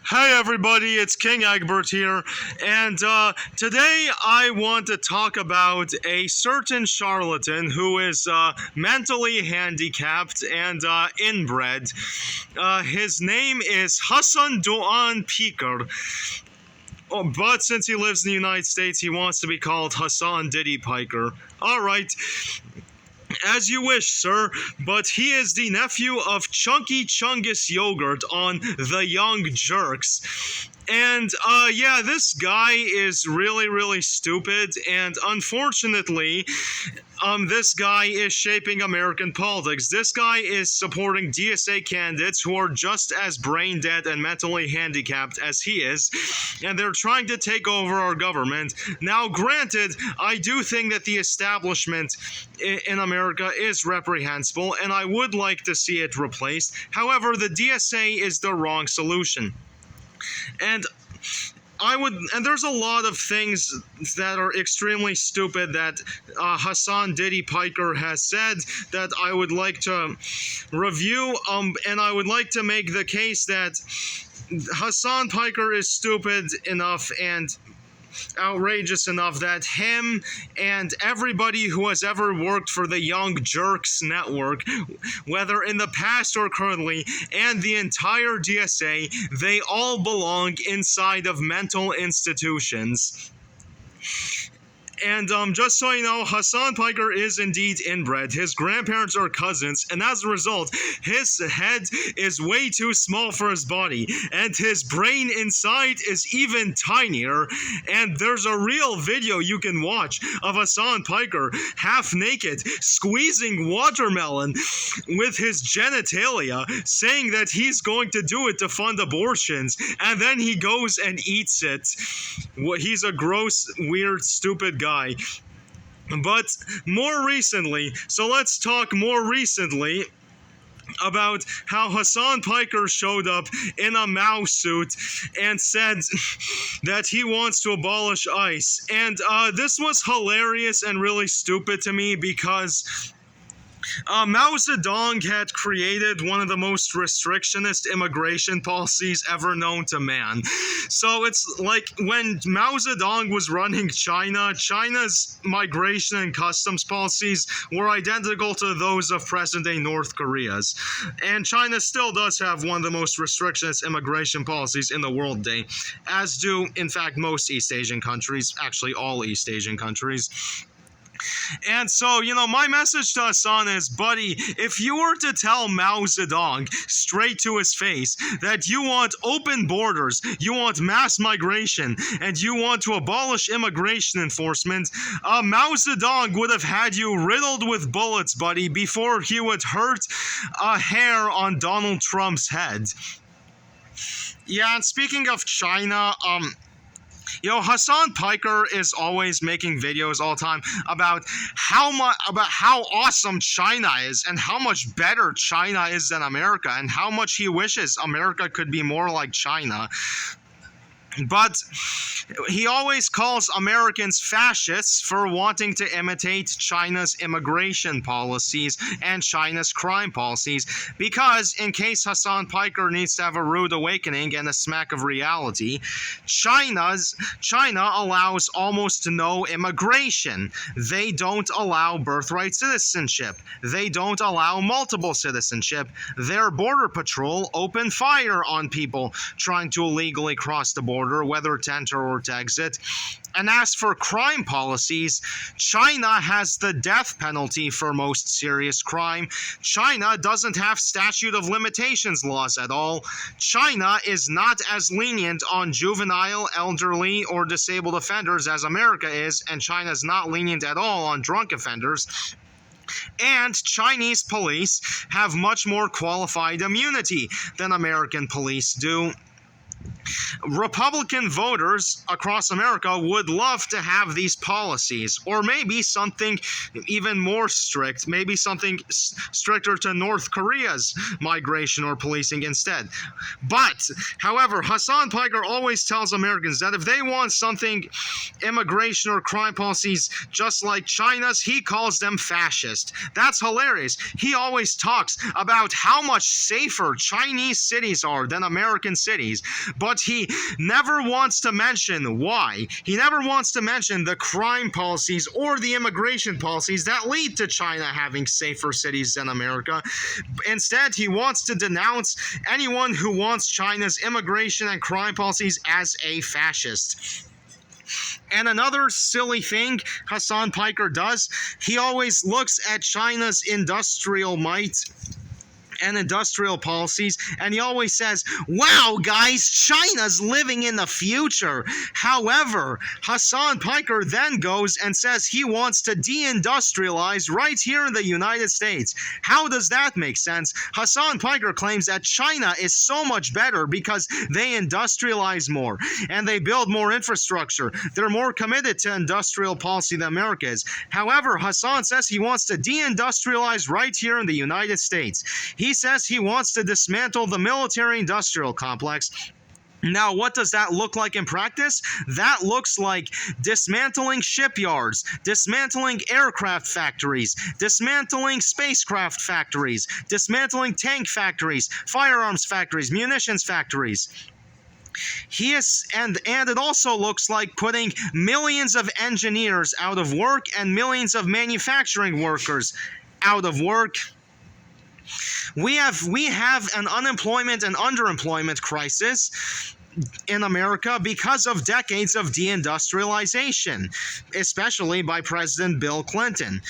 Hey everybody, it's King Egbert here, and today I want to talk about a certain charlatan who is mentally handicapped and inbred. His name is Hasan Piker. Oh, but since he lives in the United States, he wants to be called Hasan Diddy Piker. Alright, as you wish, sir, but he is the nephew of Chunky Chungus Yogurt on The Young Jerks. And, yeah, this guy is really, really stupid, and unfortunately, this guy is shaping American politics. This guy is supporting DSA candidates who are just as brain dead and mentally handicapped as he is, and they're trying to take over our government. Now, granted, I do think that the establishment in America is reprehensible, and I would like to see it replaced. However, the DSA is the wrong solution. And there's a lot of things that are extremely stupid that Hasan Diddy Piker has said that I would like to review, and I would like to make the case that Hasan Piker is stupid enough and outrageous enough that him and everybody who has ever worked for the Young Jerks network, whether in the past or currently, and the entire DSA, they all belong inside of mental institutions. And just so you know, Hasan Piker is indeed inbred. His grandparents are cousins, and as a result, his head is way too small for his body, and his brain inside is even tinier. And there's a real video you can watch of Hasan Piker half naked squeezing watermelon with his genitalia, saying that he's going to do it to fund abortions, and then he goes and eats it. He's a gross, weird, stupid guy. But more recently, so let's talk more recently about how Hasan Piker showed up in a Mao suit and said that he wants to abolish ICE. And this was hilarious and really stupid to me because Mao Zedong had created one of the most restrictionist immigration policies ever known to man. So it's like when Mao Zedong was running China, China's migration and customs policies were identical to those of present-day North Korea's. And China still does have one of the most restrictionist immigration policies in the world today, as do, in fact, most East Asian countries, actually all East Asian countries. And so, my message to Hasan is, buddy, if you were to tell Mao Zedong straight to his face that you want open borders, you want mass migration, and you want to abolish immigration enforcement, Mao Zedong would have had you riddled with bullets, buddy, before he would hurt a hair on Donald Trump's head. Yeah, and speaking of China, Hasan Piker is always making videos all the time about how awesome China is and how much better China is than America and how much he wishes America could be more like China. But he always calls Americans fascists for wanting to imitate China's immigration policies and China's crime policies, because in case Hasan Piker needs to have a rude awakening and a smack of reality, China allows almost no immigration. They don't allow birthright citizenship. They don't allow multiple citizenship. Their border patrol open fire on people trying to illegally cross the border, whether to enter or to exit. And as for crime policies, China has the death penalty for most serious crime. China doesn't have statute of limitations laws at all. China is not as lenient on juvenile, elderly, or disabled offenders as America is, and China is not lenient at all on drunk offenders. And Chinese police have much more qualified immunity than American police do. Republican voters across America would love to have these policies, or maybe something even more strict, maybe something stricter to North Korea's migration or policing instead. But, however, Hasan Piker always tells Americans that if they want something, immigration or crime policies just like China's, he calls them fascist. That's hilarious. He always talks about how much safer Chinese cities are than American cities, but but he never wants to mention why. He never wants to mention the crime policies or the immigration policies that lead to China having safer cities than America. Instead, he wants to denounce anyone who wants China's immigration and crime policies as a fascist. And another silly thing Hasan Piker does, he always looks at China's industrial might and industrial policies, and he always says, wow, guys, China's living in the future. However, Hasan Piker then goes and says he wants to deindustrialize right here in the United States. How does that make sense? Hasan Piker claims that China is so much better because they industrialize more and they build more infrastructure. They're more committed to industrial policy than America is. However, Hasan says he wants to deindustrialize right here in the United States. He says he wants to dismantle the military-industrial complex. Now, what does that look like in practice? That looks like dismantling shipyards, dismantling aircraft factories, dismantling spacecraft factories, dismantling tank factories, firearms factories, munitions factories. And it also looks like putting millions of engineers out of work and millions of manufacturing workers out of work. We have an unemployment and underemployment crisis in America because of decades of deindustrialization, especially by President Bill Clinton.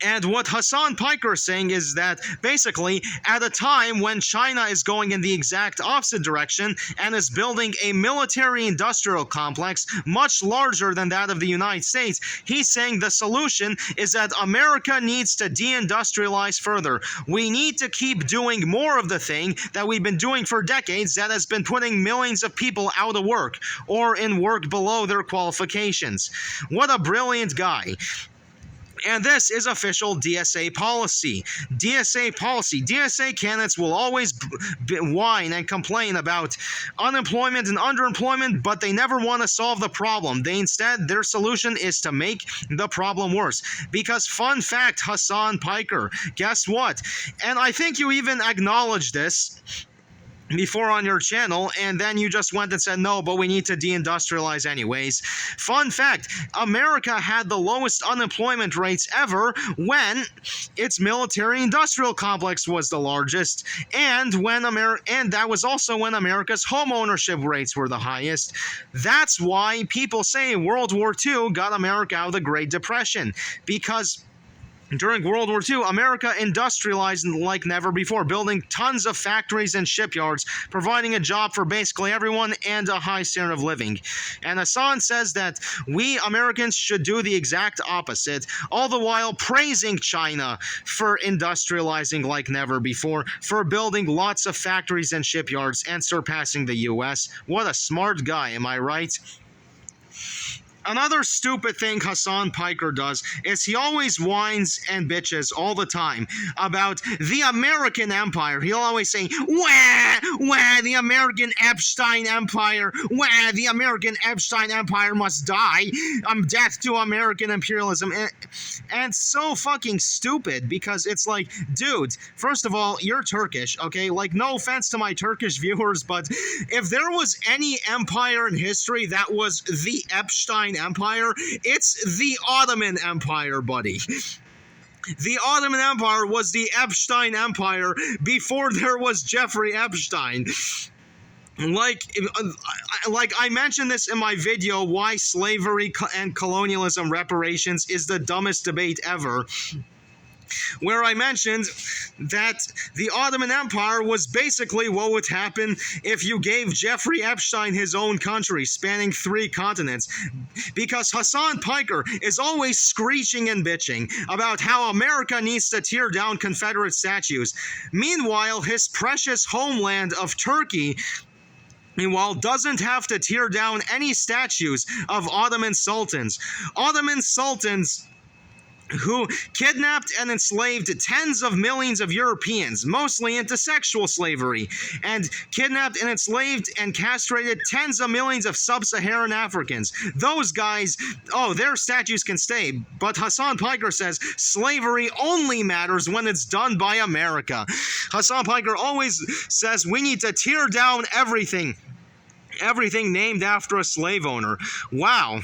And what Hasan Piker is saying is that basically at a time when China is going in the exact opposite direction and is building a military-industrial complex much larger than that of the United States, he's saying the solution is that America needs to deindustrialize further. We need to keep doing more of the thing that we've been doing for decades that has been putting millions of people out of work or in work below their qualifications. What a brilliant guy. And this is official DSA policy. DSA candidates will always whine and complain about unemployment and underemployment, but they never want to solve the problem. Their solution is to make the problem worse. Because fun fact, Hasan Piker, guess what? And I think you even acknowledged this before on your channel, and then you just went and said, no, but we need to deindustrialize anyways. Fun fact, America had the lowest unemployment rates ever when its military-industrial complex was the largest, and that was also when America's home ownership rates were the highest. That's why people say World War II got America out of the Great Depression, because during World War II, America industrialized like never before, building tons of factories and shipyards, providing a job for basically everyone and a high standard of living. And Hasan says that we Americans should do the exact opposite, all the while praising China for industrializing like never before, for building lots of factories and shipyards and surpassing the US. What a smart guy, am I right? Another stupid thing Hasan Piker does is he always whines and bitches all the time about the American Empire. He'll always say, wah, the American Epstein Empire, wah, the American Epstein Empire must die. Death to American imperialism. And it's so fucking stupid because it's like, dude, first of all, you're Turkish, okay? Like, no offense to my Turkish viewers, but if there was any empire in history that was the Epstein Empire, it's the Ottoman Empire, buddy. The Ottoman Empire was the Epstein Empire before there was Jeffrey Epstein. Like I mentioned this in my video, why slavery and colonialism reparations is the dumbest debate ever, where I mentioned that the Ottoman Empire was basically what would happen if you gave Jeffrey Epstein his own country, spanning 3 continents. Because Hasan Piker is always screeching and bitching about how America needs to tear down Confederate statues. Meanwhile, his precious homeland of Turkey doesn't have to tear down any statues of Ottoman sultans. Ottoman sultans who kidnapped and enslaved tens of millions of Europeans, mostly into sexual slavery, and kidnapped and enslaved and castrated tens of millions of sub-Saharan Africans. Those guys, their statues can stay, but Hasan Piker says slavery only matters when it's done by America. Hasan Piker always says we need to tear down everything Everything named after a slave owner. Wow.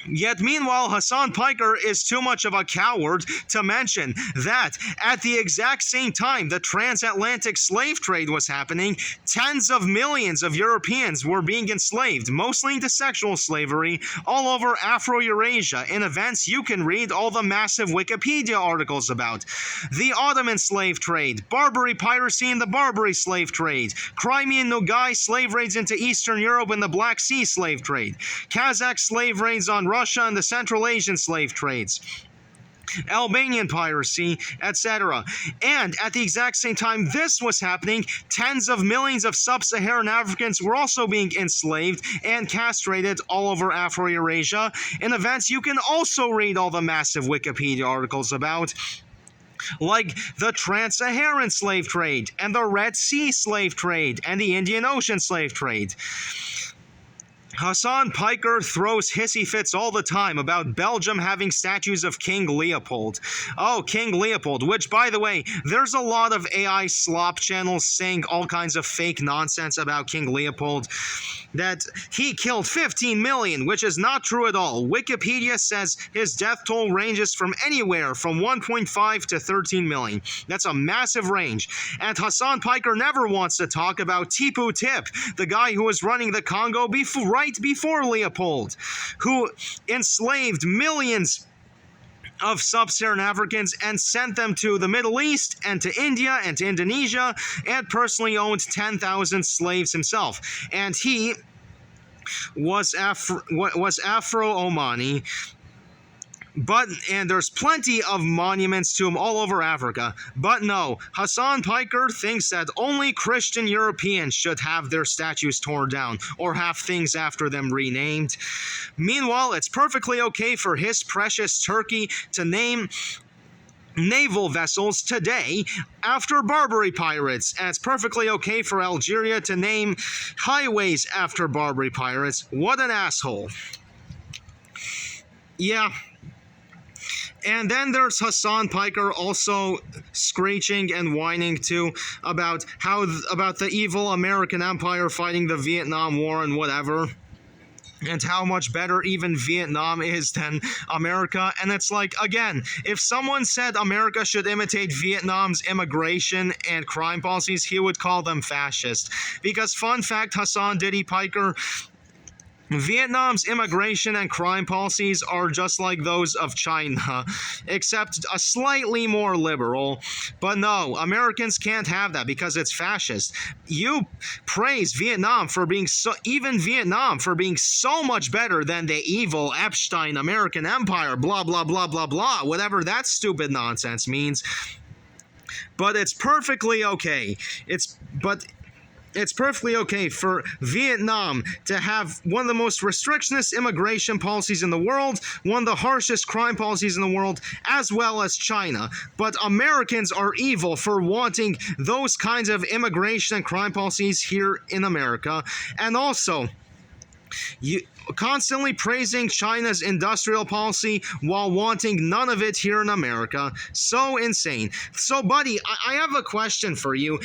Yet meanwhile, Hasan Piker is too much of a coward to mention that at the exact same time the transatlantic slave trade was happening, tens of millions of Europeans were being enslaved, mostly into sexual slavery, all over Afro-Eurasia, in events you can read all the massive Wikipedia articles about. The Ottoman slave trade, Barbary piracy and the Barbary slave trade, Crimean Nogai slave raids into Eastern Europe and the Black Sea slave trade, Kazakh slave raids on Russia and the Central Asian slave trades, Albanian piracy, etc. And at the exact same time this was happening, tens of millions of sub-Saharan Africans were also being enslaved and castrated all over Afro-Eurasia, in events you can also read all the massive Wikipedia articles about, like the Trans-Saharan slave trade, and the Red Sea slave trade, and the Indian Ocean slave trade. Hasan Piker throws hissy fits all the time about Belgium having statues of King Leopold. Oh, King Leopold, which, by the way, there's a lot of AI slop channels saying all kinds of fake nonsense about King Leopold, that he killed 15 million, which is not true at all. Wikipedia says his death toll ranges from anywhere from 1.5 to 13 million. That's a massive range. And Hasan Piker never wants to talk about Tipu Tip, the guy who was running the Congo right before Leopold, who enslaved millions of sub-Saharan Africans and sent them to the Middle East and to India and to Indonesia, and personally owned 10,000 slaves himself. And he was Afro-Omani. And there's plenty of monuments to him all over Africa. But no, Hasan Piker thinks that only Christian Europeans should have their statues torn down or have things after them renamed. Meanwhile, it's perfectly okay for his precious Turkey to name naval vessels today after Barbary pirates, and it's perfectly okay for Algeria to name highways after Barbary pirates. What an asshole. Yeah. And then there's Hasan Piker also screeching and whining too about the evil American empire fighting the Vietnam War and whatever, and how much better even Vietnam is than America. And it's like, again, if someone said America should imitate Vietnam's immigration and crime policies, he would call them fascist. Because, fun fact, Hasan Diddy Piker, Vietnam's immigration and crime policies are just like those of China, except a slightly more liberal. But no, Americans can't have that because it's fascist. You praise Vietnam for being so much better than the evil Epstein American empire, blah, blah, blah, blah, blah, whatever that stupid nonsense means. But it's perfectly okay. It's perfectly okay for Vietnam to have one of the most restrictionist immigration policies in the world, one of the harshest crime policies in the world, as well as China. But Americans are evil for wanting those kinds of immigration and crime policies here in America. And also, constantly praising China's industrial policy while wanting none of it here in America. So insane. So, buddy, I have a question for you.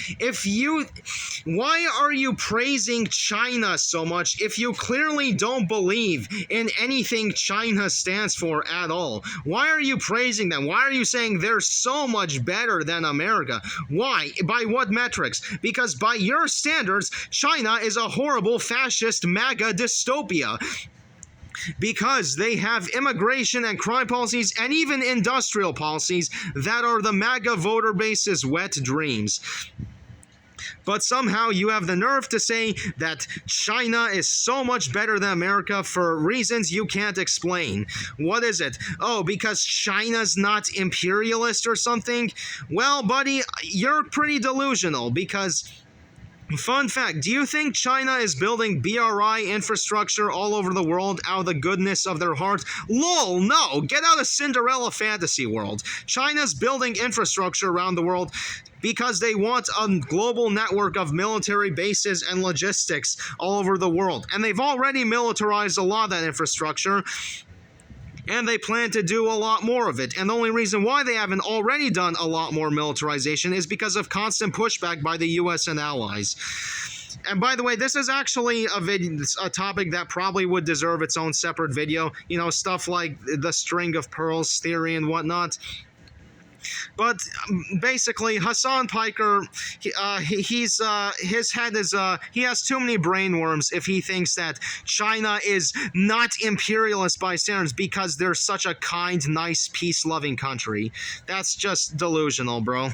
Why are you praising China so much if you clearly don't believe in anything China stands for at all? Why are you praising them? Why are you saying they're so much better than America? Why? By what metrics? Because by your standards, China is a horrible fascist MAGA dystopia. Because they have immigration and crime policies and even industrial policies that are the MAGA voter base's wet dreams. But somehow you have the nerve to say that China is so much better than America for reasons you can't explain. What is it? Oh, because China's not imperialist or something? Well, buddy, you're pretty delusional because... Fun fact, do you think China is building BRI infrastructure all over the world out of the goodness of their heart? Lol, no! Get out of Cinderella fantasy world. China's building infrastructure around the world because they want a global network of military bases and logistics all over the world. And they've already militarized a lot of that infrastructure, and they plan to do a lot more of it. And the only reason why they haven't already done a lot more militarization is because of constant pushback by the US and allies. And by the way, this is actually a topic that probably would deserve its own separate video. You know, stuff like the string of pearls theory and whatnot. But basically, Hasan Piker, his head is he has too many brainworms if he thinks that China is not imperialist by standards because they're such a kind, nice, peace-loving country. That's just delusional, bro.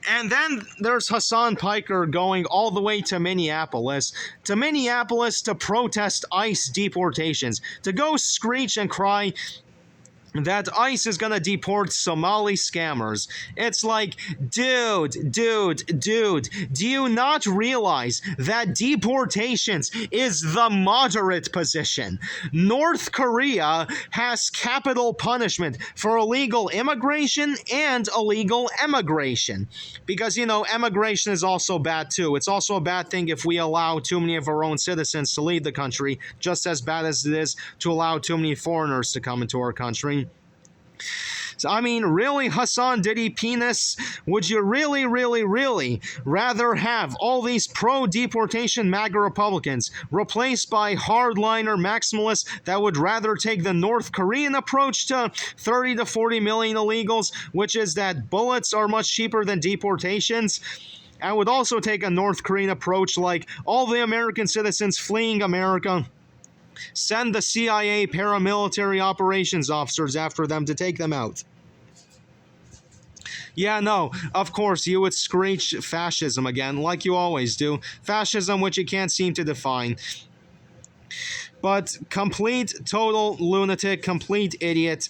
And then there's Hasan Piker going all the way to Minneapolis to protest ICE deportations, to go screech and cry that ICE is gonna deport Somali scammers. It's like, dude, do you not realize that deportations is the moderate position? North Korea has capital punishment for illegal immigration and illegal emigration. Because, you know, emigration is also bad too. It's also a bad thing if we allow too many of our own citizens to leave the country, just as bad as it is to allow too many foreigners to come into our country. So, I mean, really, Hasan Diddy Penis, would you really rather have all these pro-deportation MAGA Republicans replaced by hardliner maximalists that would rather take the North Korean approach to 30 to 40 million illegals, which is that bullets are much cheaper than deportations? I would also take a North Korean approach like all the American citizens fleeing America, send the CIA paramilitary operations officers after them to take them out. Yeah, no, of course, you would screech fascism again, like you always do. Fascism, which you can't seem to define. But complete, total lunatic, complete idiot.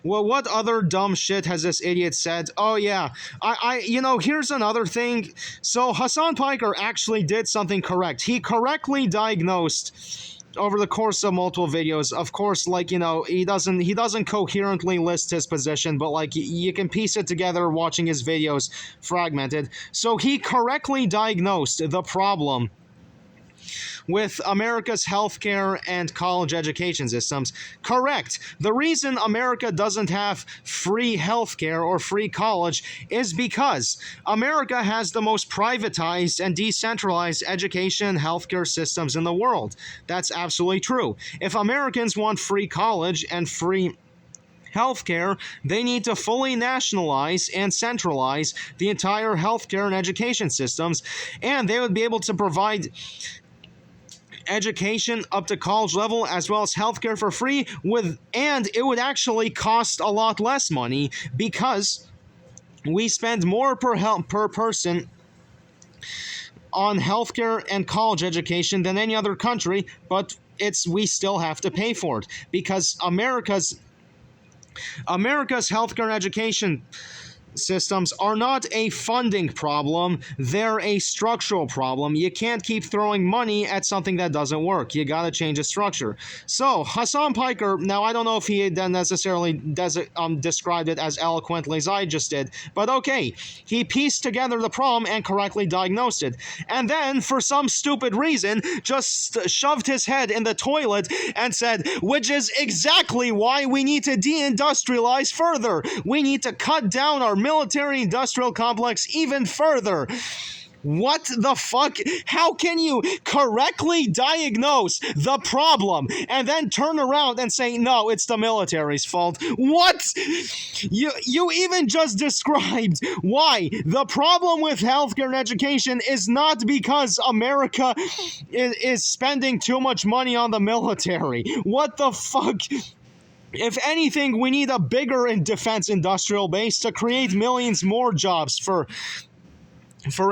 Well, what other dumb shit has this idiot said? Oh, yeah. You know, here's another thing. So, Hasan Piker actually did something correct. He correctly diagnosed over the course of multiple videos. Of course, like, you know, he doesn't coherently list his position, but like you can piece it together watching his videos fragmented. So he correctly diagnosed the problem with America's healthcare and college education systems. Correct. The reason America doesn't have free healthcare or free college is because America has the most privatized and decentralized education and healthcare systems in the world. That's absolutely true. If Americans want free college and free healthcare, they need to fully nationalize and centralize the entire healthcare and education systems, and they would be able to provide education up to college level as well as healthcare for free, and it would actually cost a lot less money because we spend more per person on healthcare and college education than any other country, but we still have to pay for it because America's healthcare and education systems are not a funding problem, they're a structural problem. You can't keep throwing money at something that doesn't work. You gotta change the structure. So, Hasan Piker, now I don't know if he then necessarily described it as eloquently as I just did, but okay, he pieced together the problem and correctly diagnosed it. And then, for some stupid reason, just shoved his head in the toilet and said, which is exactly why we need to deindustrialize further. We need to cut down our military-industrial complex even further. What the fuck? How can you correctly diagnose the problem and then turn around and say, no, it's the military's fault? What? You even just described why the problem with healthcare and education is not because America is spending too much money on the military. What the fuck? If anything, we need a bigger defense industrial base to create millions more jobs for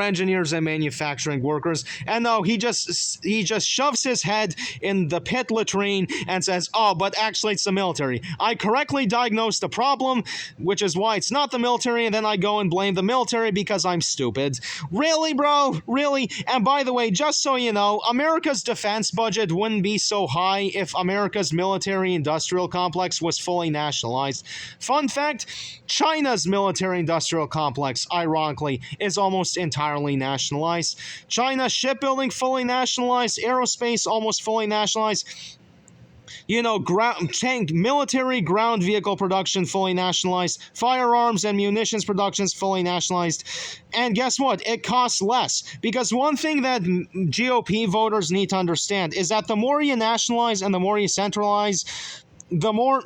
engineers and manufacturing workers. And no, he just shoves his head in the pit latrine and says, oh, but actually it's the military. I correctly diagnosed the problem, which is why it's not the military, and then I go and blame the military because I'm stupid. Really, bro? Really? And by the way, just so you know, America's defense budget wouldn't be so high if America's military-industrial complex was fully nationalized. Fun fact, China's military-industrial complex, ironically, is almost entirely nationalized. China shipbuilding fully nationalized, aerospace almost fully nationalized. military ground vehicle production fully nationalized, firearms and munitions productions fully nationalized, and guess what? It costs less. Because one thing that GOP voters need to understand is that the more you nationalize and the more you centralize, the more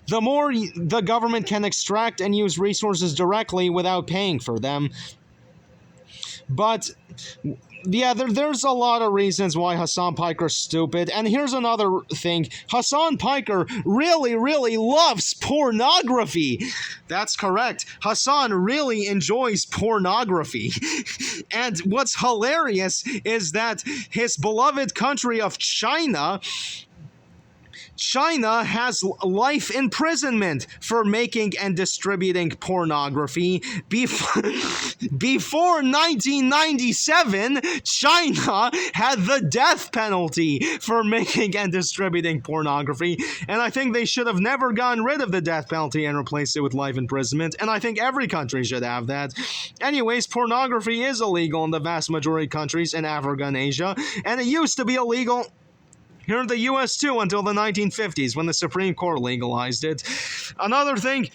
the government can extract and use resources directly without paying for them. But yeah, there's a lot of reasons why Hasan Piker's stupid. And here's another thing. Hasan Piker really, really loves pornography. That's correct. Hasan really enjoys pornography. And what's hilarious is that his beloved country of China has life imprisonment for making and distributing pornography. Before 1997, China had the death penalty for making and distributing pornography, and I think they should have never gotten rid of the death penalty and replaced it with life imprisonment, and I think every country should have that. Anyways, pornography is illegal in the vast majority of countries in Africa and Asia, and it used to be illegal here in the US too until the 1950s when the Supreme Court legalized it. Another thing,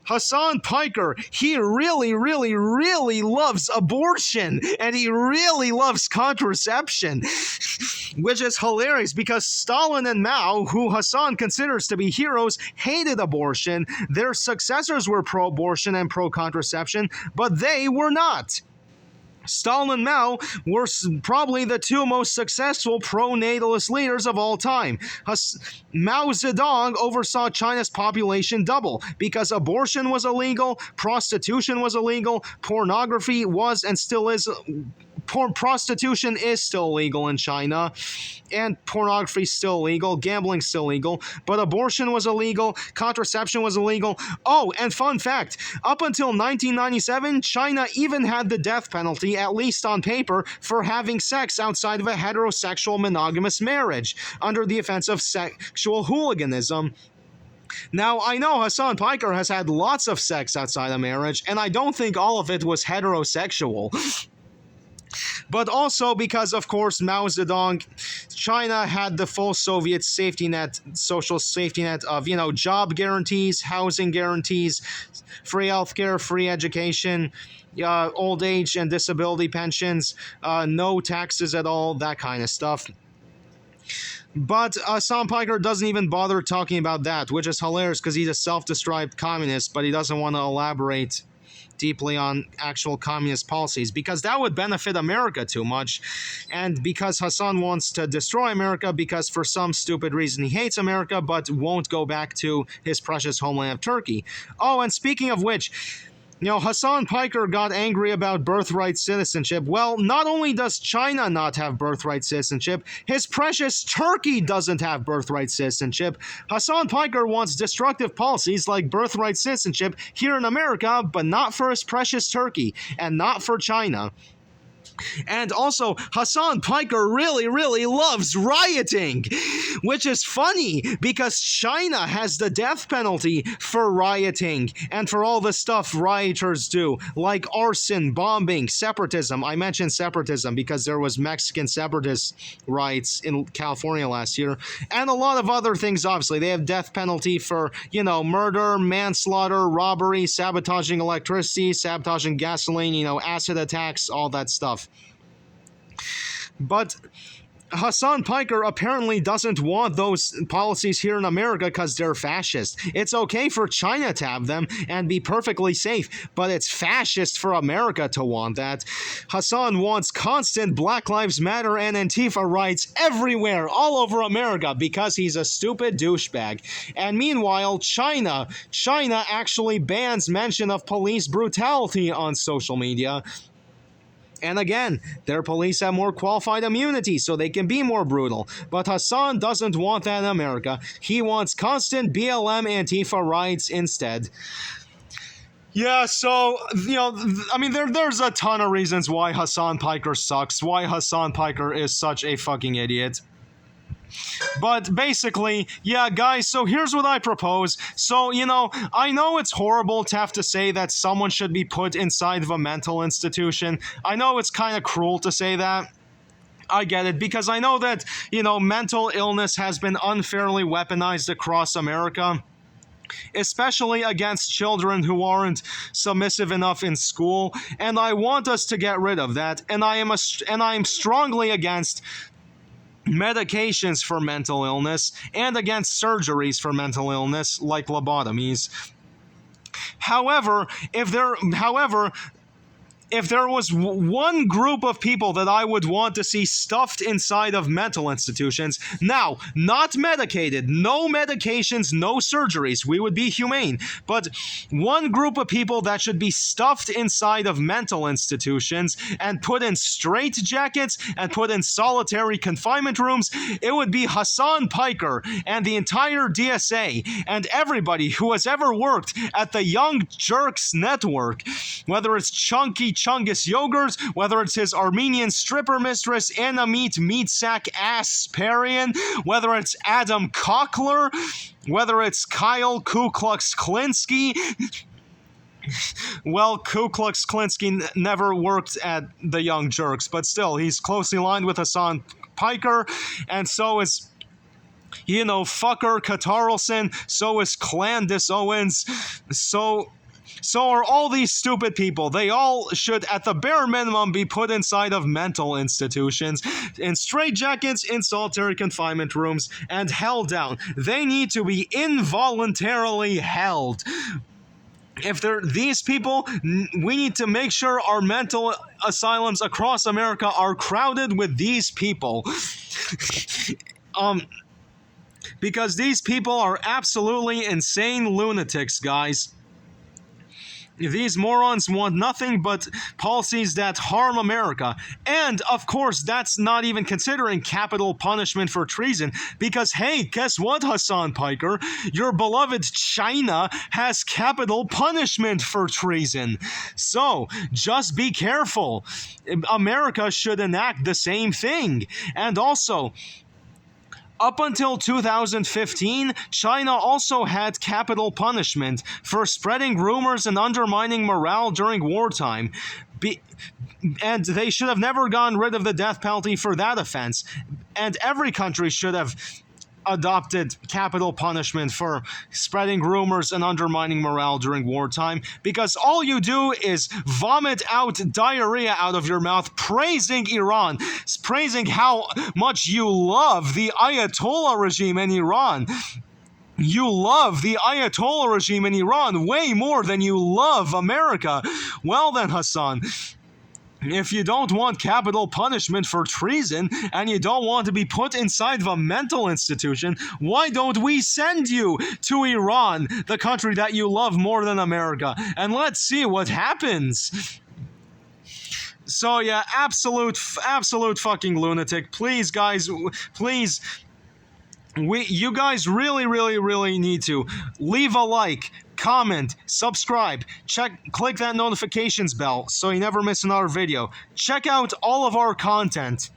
Hasan Piker, he really, really, really loves abortion and he really loves contraception, which is hilarious because Stalin and Mao, who Hasan considers to be heroes, hated abortion. Their successors were pro-abortion and pro-contraception, but they were not. Stalin and Mao were probably the two most successful pro-natalist leaders of all time. Mao Zedong oversaw China's population double because abortion was illegal, prostitution was illegal, pornography was and still is. Prostitution is still illegal in China, and pornography is still illegal, gambling is still illegal, but abortion was illegal, contraception was illegal. Oh, and fun fact, up until 1997, China even had the death penalty, at least on paper, for having sex outside of a heterosexual monogamous marriage, under the offense of sexual hooliganism. Now, I know Hasan Piker has had lots of sex outside of marriage, and I don't think all of it was heterosexual. But also because, of course, Mao Zedong, China had the full Soviet safety net, social safety net of, job guarantees, housing guarantees, free healthcare, free education, old age and disability pensions, no taxes at all, that kind of stuff. But Hasan Piker doesn't even bother talking about that, which is hilarious because he's a self-described communist, but he doesn't want to elaborate deeply on actual communist policies because that would benefit America too much, and because Hasan wants to destroy America because for some stupid reason he hates America but won't go back to his precious homeland of Turkey. Oh, and speaking of which, Hasan Piker got angry about birthright citizenship. Well, not only does China not have birthright citizenship, his precious Turkey doesn't have birthright citizenship. Hasan Piker wants destructive policies like birthright citizenship here in America, but not for his precious Turkey, and not for China. And also, Hasan Piker really, really loves rioting, which is funny because China has the death penalty for rioting and for all the stuff rioters do, like arson, bombing, separatism. I mentioned separatism because there was Mexican separatist riots in California last year, and a lot of other things, obviously. They have death penalty for, murder, manslaughter, robbery, sabotaging electricity, sabotaging gasoline, acid attacks, all that stuff. But Hasan Piker apparently doesn't want those policies here in America because they're fascist. It's okay for China to have them and be perfectly safe, but it's fascist for America to want that. Hasan wants constant Black Lives Matter and Antifa rights everywhere, all over America, because he's a stupid douchebag. And meanwhile, China actually bans mention of police brutality on social media. And again, their police have more qualified immunity, so they can be more brutal. But Hasan doesn't want that in America. He wants constant BLM Antifa rights instead. Yeah, so, there's a ton of reasons why Hasan Piker sucks, why Hasan Piker is such a fucking idiot. But basically, yeah, guys, so here's what I propose. So, I know it's horrible to have to say that someone should be put inside of a mental institution. I know it's kind of cruel to say that. I get it, because I know that, mental illness has been unfairly weaponized across America, especially against children who aren't submissive enough in school, and I want us to get rid of that, and I am strongly against medications for mental illness and against surgeries for mental illness like lobotomies. However, if there was one group of people that I would want to see stuffed inside of mental institutions, now, not medicated, no medications, no surgeries, we would be humane, but one group of people that should be stuffed inside of mental institutions and put in straitjackets and put in solitary confinement rooms, it would be Hasan Piker and the entire DSA and everybody who has ever worked at the Young Jerks Network, whether it's Chunky Chungus Yogurt, whether it's his Armenian stripper mistress, Anna Meat Sack Asparian, whether it's Adam Cockler, whether it's Kyle Ku Klux Klinsky. Well, Ku Klux Klinsky never worked at the Young Jerks, but still, he's closely aligned with Hasan Piker, and so is fucker Katarlson, so is Clandis Owens, so are all these stupid people. They all should, at the bare minimum, be put inside of mental institutions, in straitjackets, in solitary confinement rooms, and held down. They need to be involuntarily held. If they're these people, we need to make sure our mental asylums across America are crowded with these people. Because these people are absolutely insane lunatics, guys. These morons want nothing but policies that harm America. And, of course, that's not even considering capital punishment for treason, because, hey, guess what, Hasan Piker? Your beloved China has capital punishment for treason. So, just be careful. America should enact the same thing. And also, up until 2015, China also had capital punishment for spreading rumors and undermining morale during wartime. And they should have never gotten rid of the death penalty for that offense. And every country should have adopted capital punishment for spreading rumors and undermining morale during wartime, because all you do is vomit out diarrhea out of your mouth praising Iran, praising how much you love the Ayatollah regime in Iran. You love the Ayatollah regime in Iran way more than you love America. Well then, Hasan, if you don't want capital punishment for treason, and you don't want to be put inside of a mental institution, why don't we send you to Iran, the country that you love more than America, and let's see what happens. So yeah, absolute fucking lunatic. Please, guys, please, you guys really need to leave a like, comment, subscribe, click that notifications bell so you never miss another video. Check out all of our content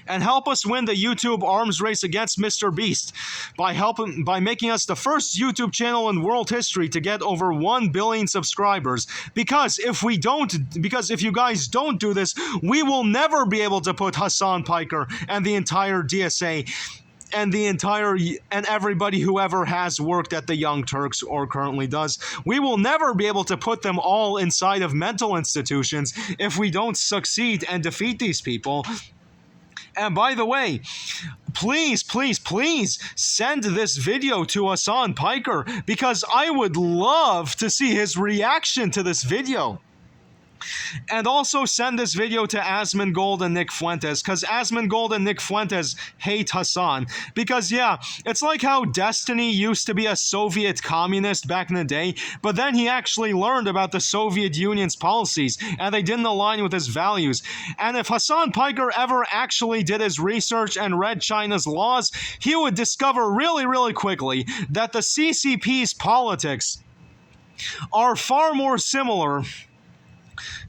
and help us win the YouTube arms race against Mr. Beast by making us the first YouTube channel in world history to get over 1 billion subscribers. Because if you guys don't do this, we will never be able to put Hasan Piker and the entire DSA and everybody who ever has worked at the Young Turks or currently does. We will never be able to put them all inside of mental institutions if we don't succeed and defeat these people. And by the way, please send this video to Hasan Piker, because I would love to see his reaction to this video. And also send this video to Asmongold and Nick Fuentes, because Asmongold and Nick Fuentes hate Hasan. Because yeah, it's like how Destiny used to be a Soviet communist back in the day, but then he actually learned about the Soviet Union's policies, and they didn't align with his values. And if Hasan Piker ever actually did his research and read China's laws, he would discover really quickly that the CCP's politics are far more similar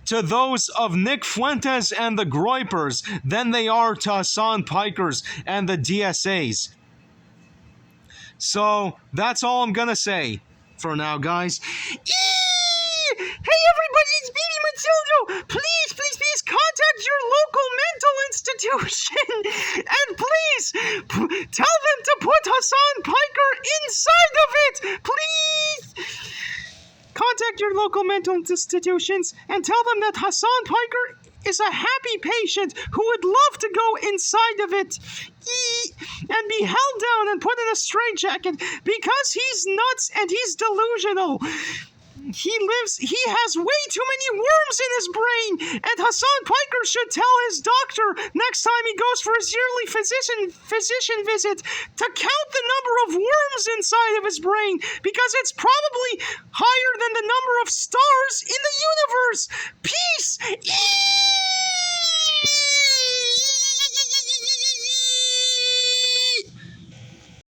to those of Nick Fuentes and the Groypers than they are to Hasan Pikers and the DSAs. So, that's all I'm gonna say for now, guys. Hey everybody, it's Beanie Matildo! Please contact your local mental institution institution. And please, tell them to put Hasan Piker inside of it. Please. Contact your local mental institutions and tell them that Hasan Piker is a happy patient who would love to go inside of it and be held down and put in a straitjacket because he's nuts and he's delusional. He has way too many worms in his brain, and Hasan Piker should tell his doctor next time he goes for his yearly physician visit to count the number of worms inside of his brain, because it's probably higher than the number of stars in the universe. Peace!